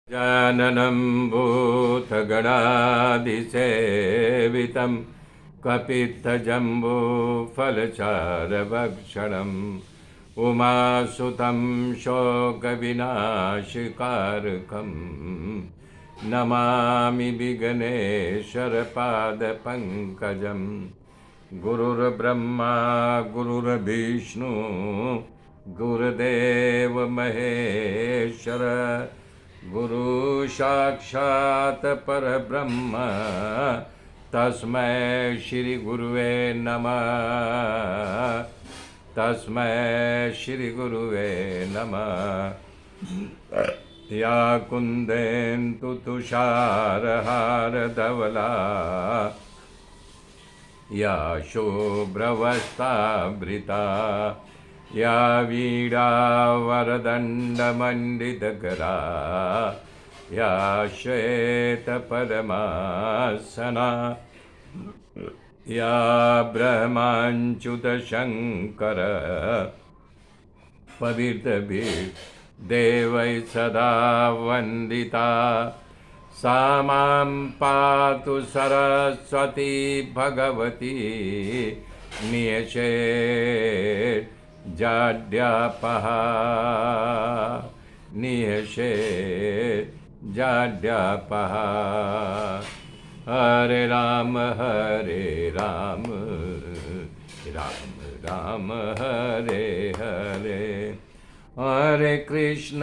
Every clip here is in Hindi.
जाननं भूतगणाधिसेवितं कपित्थजम्बूफलचारभक्षणम् उमासुतं शोकविनाशकारकं नमामि विघ्नेश्वरपादपङ्कजं। गुरुर्ब्रह्मा गुरुर्विष्णु गुरुदेव महेश्वर गुरु साक्षात् परब्रह्म तस्मै श्री गुरुवे नमः। तस्मै श्री गुरुवे नमः। या कुन्देन्दु तुषारहारधवला या शुभ्रवस्त्रावृता या वीणावरदण्डमण्डितकरा या श्वेतपद्मासना या ब्रह्माच्युतशङ्कर पवित्रभिर्देवैः सदा वन्दिता सा मां पातु सरस्वती भगवती नियषेत् जाड्यापहा नियषेत् जाड्यापहा। हरे राम राम राम हरे हरे हरे कृष्ण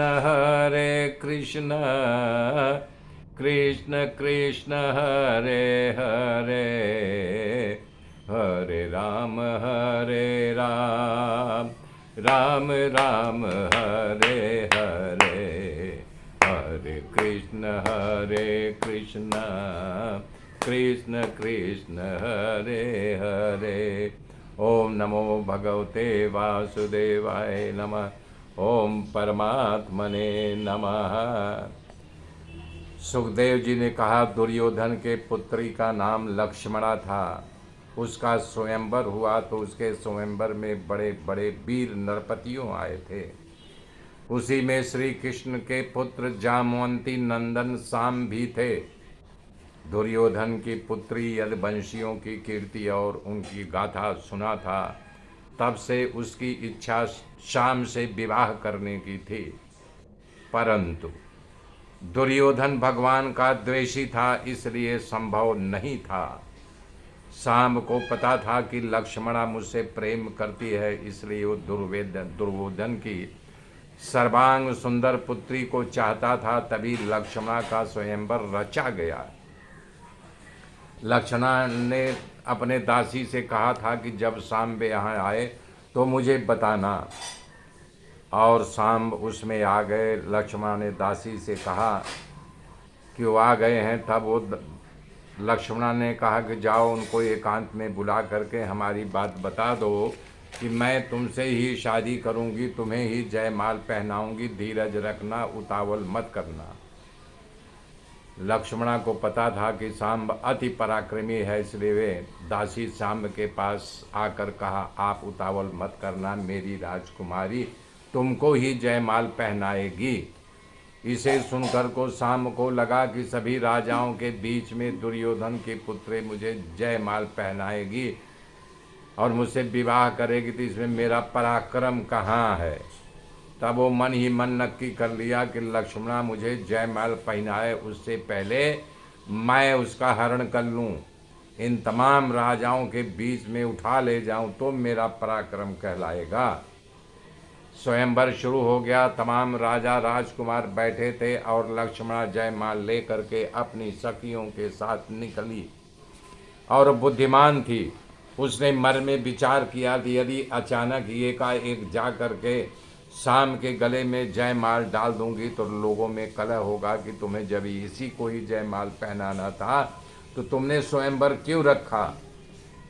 कृष्ण कृष्ण हरे हरे हरे राम राम राम हरे हरे हरे कृष्ण कृष्ण कृष्ण हरे हरे। ओम नमो भगवते वासुदेवाय नमः। ओम परमात्मने नमः। सुखदेव जी ने कहा, दुर्योधन के पुत्री का नाम लक्ष्मणा था। उसका स्वयंवर हुआ तो उसके स्वयंवर में बड़े बड़े वीर नरपतियों आए थे। उसी में श्री कृष्ण के पुत्र जामवंती नंदन साम भी थे। दुर्योधन की पुत्री यदुवंशियों की कीर्ति और उनकी गाथा सुना था, तब से उसकी इच्छा शाम से विवाह करने की थी। परंतु दुर्योधन भगवान का द्वेषी था, इसलिए संभव नहीं था। शाम को पता था कि लक्ष्मणा मुझसे प्रेम करती है, इसलिए वो दुर्योधन की सर्वांग सुंदर पुत्री को चाहता था। तभी लक्ष्मणा का स्वयंवर रचा गया। लक्ष्मणा ने अपने दासी से कहा था कि जब शाम यहाँ आए तो मुझे बताना, और शाम उसमें आ गए। लक्ष्मणा ने दासी से कहा कि वो आ गए हैं। तब वो लक्ष्मणा ने कहा कि जाओ उनको एकांत में बुला करके हमारी बात बता दो कि मैं तुमसे ही शादी करूंगी, तुम्हें ही जयमाल पहनाऊंगी, धीरज रखना, उतावल मत करना। लक्ष्मणा को पता था कि सांब अति पराक्रमी है, इसलिए वे दासी सांब के पास आकर कहा, आप उतावल मत करना, मेरी राजकुमारी तुमको ही जयमाल पहनाएगी। इसे सुनकर को शाम को लगा कि सभी राजाओं के बीच में दुर्योधन की पुत्री मुझे जयमाल पहनाएगी और मुझसे विवाह करेगी, तो इसमें मेरा पराक्रम कहाँ है। तब वो मन ही मन नक्की कर लिया कि लक्ष्मणा मुझे जयमाल पहनाए उससे पहले मैं उसका हरण कर लूँ, इन तमाम राजाओं के बीच में उठा ले जाऊँ तो मेरा पराक्रम कहलाएगा। स्वयंवर शुरू हो गया। तमाम राजा राजकुमार बैठे थे और लक्ष्मणा जयमाल ले करके अपनी सखियों के साथ निकली। और बुद्धिमान थी, उसने मन में विचार किया कि यदि अचानक एकाएक जा करके शाम के गले में जयमाल डाल दूंगी तो लोगों में कलह होगा कि तुम्हें जब इसी को ही जयमाल पहनाना था तो तुमने स्वयंवर क्यों रखा।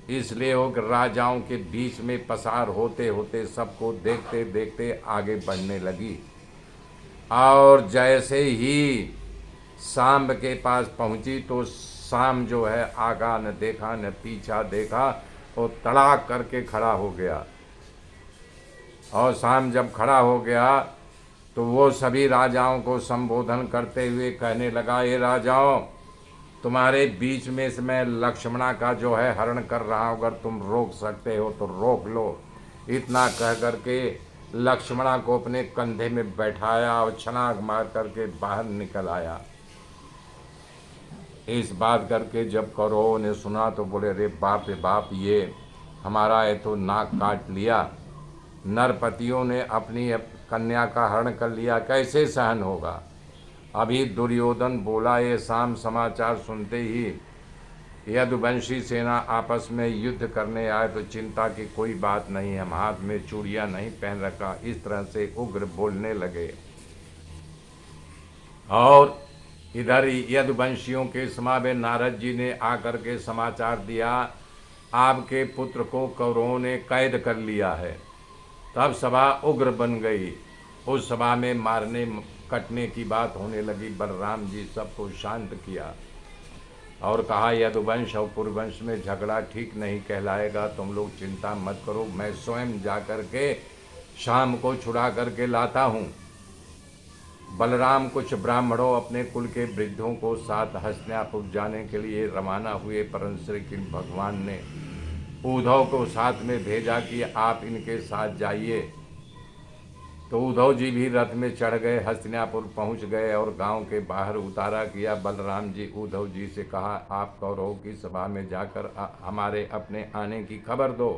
इसलिए वो राजाओं के बीच में पसार होते होते सबको देखते देखते आगे बढ़ने लगी। और जैसे ही सांब के पास पहुंची तो शाम जो है आगा न देखा न पीछा देखा, वो तड़ाक करके खड़ा हो गया। और शाम जब खड़ा हो गया तो वो सभी राजाओं को संबोधन करते हुए कहने लगा, ये राजाओं, तुम्हारे बीच में से मैं लक्ष्मणा का जो है हरण कर रहा हूं, अगर तुम रोक सकते हो तो रोक लो। इतना कह करके लक्ष्मणा को अपने कंधे में बैठाया और छलांग मार करके बाहर निकल आया। इस बात करके जब कौरवों ने सुना तो बोले, रे बाप, ये हमारा है तो नाक काट लिया, नरपतियों ने अपनी कन्या का हरण कर लिया, कैसे सहन होगा। अभी दुर्योधन बोला, ये शाम समाचार सुनते ही यदुवंशी सेना आपस में युद्ध करने आए तो चिंता की कोई बात नहीं, हम हाथ में चूड़ियां नहीं पहन रखा, इस तरह से उग्र बोलने लगे। और इधर यदुवंशियों के सभा में नारद जी ने आकर के समाचार दिया, आपके पुत्र को कौरवों ने कैद कर लिया है। तब सभा उग्र बन गई। उस सभा में मारने कटने की बात होने लगी। बलराम जी सबको शांत किया और कहा, यदुवंश और पुरवंश में झगड़ा ठीक नहीं कहलाएगा, तुम लोग चिंता मत करो, मैं स्वयं जा कर के शाम को छुड़ा करके लाता हूँ। बलराम कुछ ब्राह्मणों अपने कुल के वृद्धों को साथ हस्तिनापुर जाने के लिए रवाना हुए, परंतु श्री कृष्ण भगवान ने उद्धव को साथ में भेजा कि आप इनके साथ जाइए। तो उद्धव जी भी रथ में चढ़ गए, हस्तिनापुर पहुंच गए और गांव के बाहर उतारा किया। बलराम जी उद्धव जी से कहा, आप कौरवों की सभा में जाकर हमारे अपने आने की खबर दो।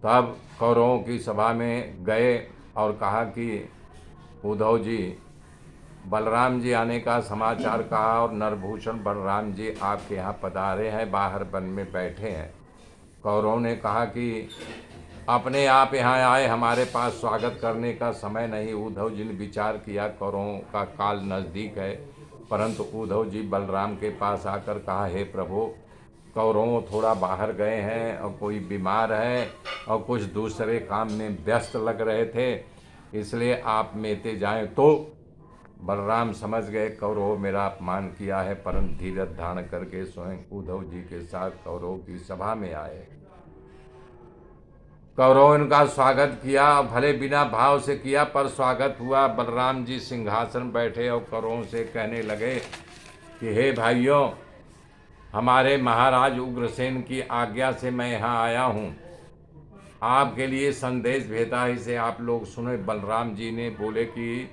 तब कौरवों की सभा में गए और कहा कि उद्धव जी, बलराम जी आने का समाचार कहा और नरभूषण बलराम जी आपके यहाँ पधारे हैं, बाहर वन में बैठे हैं। कौरवों ने कहा कि अपने आप यहाँ आए, हमारे पास स्वागत करने का समय नहीं। उद्धव जी ने विचार किया कौरवों का काल नज़दीक है, परंतु उद्धव जी बलराम के पास आकर कहा, हे प्रभु, कौरव थोड़ा बाहर गए हैं और कोई बीमार है और कुछ दूसरे काम में व्यस्त लग रहे थे, इसलिए आप मेते जाएं। तो बलराम समझ गए कौरव मेरा अपमान किया है, परंतु धीरज धारण करके स्वयं उद्धव जी के साथ कौरव की सभा में आए। कौरव इनका स्वागत किया, भले बिना भाव से किया पर स्वागत हुआ। बलराम जी सिंहासन बैठे और कौरवों से कहने लगे कि हे भाइयों, हमारे महाराज उग्रसेन की आज्ञा से मैं यहाँ आया हूँ, आपके लिए संदेश भेजा, इसे आप लोग सुने। बलराम जी ने बोले कि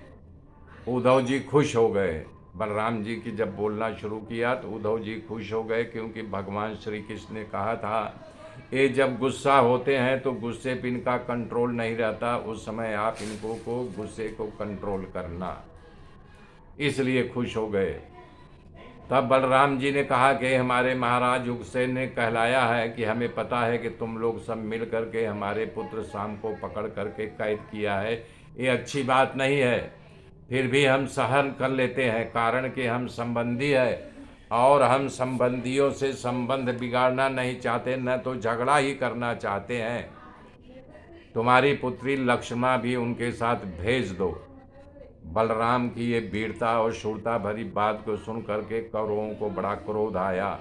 उद्धव जी खुश हो गए। बलराम जी की जब बोलना शुरू किया तो उद्धव जी खुश हो गए, क्योंकि भगवान श्री कृष्ण ने कहा था, ये जब गुस्सा होते हैं तो गुस्से पे इनका कंट्रोल नहीं रहता, उस समय आप इनको को गुस्से को कंट्रोल करना, इसलिए खुश हो गए। तब बलराम जी ने कहा कि हमारे महाराज उग्रसेन ने कहलाया है कि हमें पता है कि तुम लोग सब मिल करके हमारे पुत्र शाम को पकड़ करके कैद किया है, ये अच्छी बात नहीं है, फिर भी हम सहन कर लेते हैं, कारण कि हम संबंधी है और हम संबंधियों से संबंध बिगाड़ना नहीं चाहते, न तो झगड़ा ही करना चाहते हैं। तुम्हारी पुत्री लक्ष्मणा भी उनके साथ भेज दो। बलराम की ये वीरता और शूरता भरी बात को सुन करके कौरवों को बड़ा क्रोध आया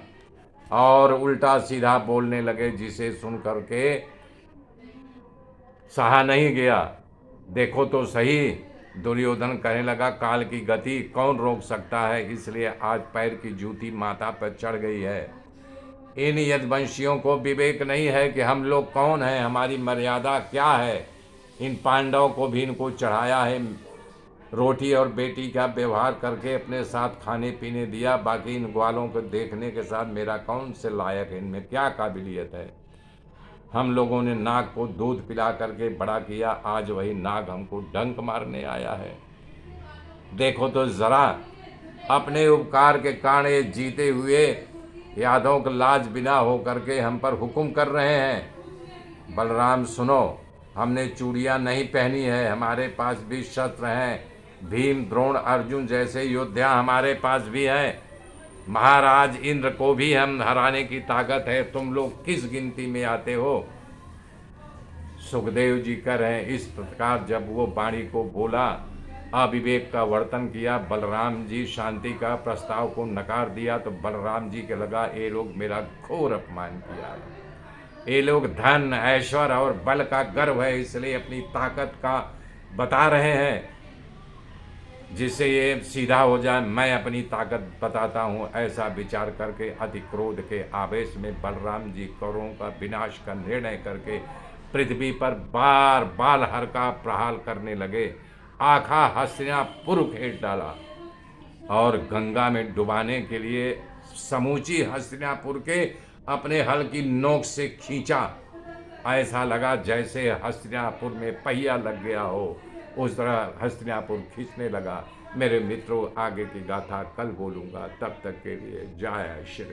और उल्टा सीधा बोलने लगे, जिसे सुन करके सहा नहीं गया। देखो तो सही, दुर्योधन कहने लगा, काल की गति कौन रोक सकता है, इसलिए आज पैर की जूती माथा पर चढ़ गई है। इन यदुवंशियों को विवेक नहीं है कि हम लोग कौन हैं, हमारी मर्यादा क्या है। इन पांडवों को भी इनको चढ़ाया है, रोटी और बेटी का व्यवहार करके अपने साथ खाने पीने दिया, बाकी इन ग्वालों को देखने के साथ मेरा कौन से लायक है, इनमें क्या काबिलियत है। हम लोगों ने नाग को दूध पिला करके बड़ा किया, आज वही नाग हमको डंक मारने आया है। देखो तो जरा, अपने उपकार के कारण ये जीते हुए यादवों को लाज बिना हो करके हम पर हुक्म कर रहे हैं। बलराम सुनो, हमने चूड़ियाँ नहीं पहनी है, हमारे पास भी शस्त्र हैं, भीम द्रोण अर्जुन जैसे योद्धा हमारे पास भी हैं, महाराज इंद्र को भी हम हराने की ताकत है, तुम लोग किस गिनती में आते हो। सुखदेव जी कह रहे हैं, इस प्रकार जब वो वाणी को बोला, अविवेक का वर्तन किया, बलराम जी शांति का प्रस्ताव को नकार दिया, तो बलराम जी के लगा ये लोग मेरा घोर अपमान किया है, ये लोग धन ऐश्वर्य और बल का गर्व है, इसलिए अपनी ताकत का बता रहे हैं जिससे ये सीधा हो जाए। मैं अपनी ताकत बताता हूँ, ऐसा विचार करके अति क्रोध के आवेश में बलराम जी कौरवों का विनाश का निर्णय करके पृथ्वी पर बार बार हर का प्रहार करने लगे। आखा हस्तिनापुर खेत डाला और गंगा में डुबाने के लिए समूची हस्तिनापुर के अपने हल की नोक से खींचा। ऐसा लगा जैसे हस्तिनापुर में पहिया लग गया हो, उस तरह हस्तिनापुर खींचने लगा। मेरे मित्रों, आगे की गाथा कल बोलूँगा, तब तक के लिए जय श्री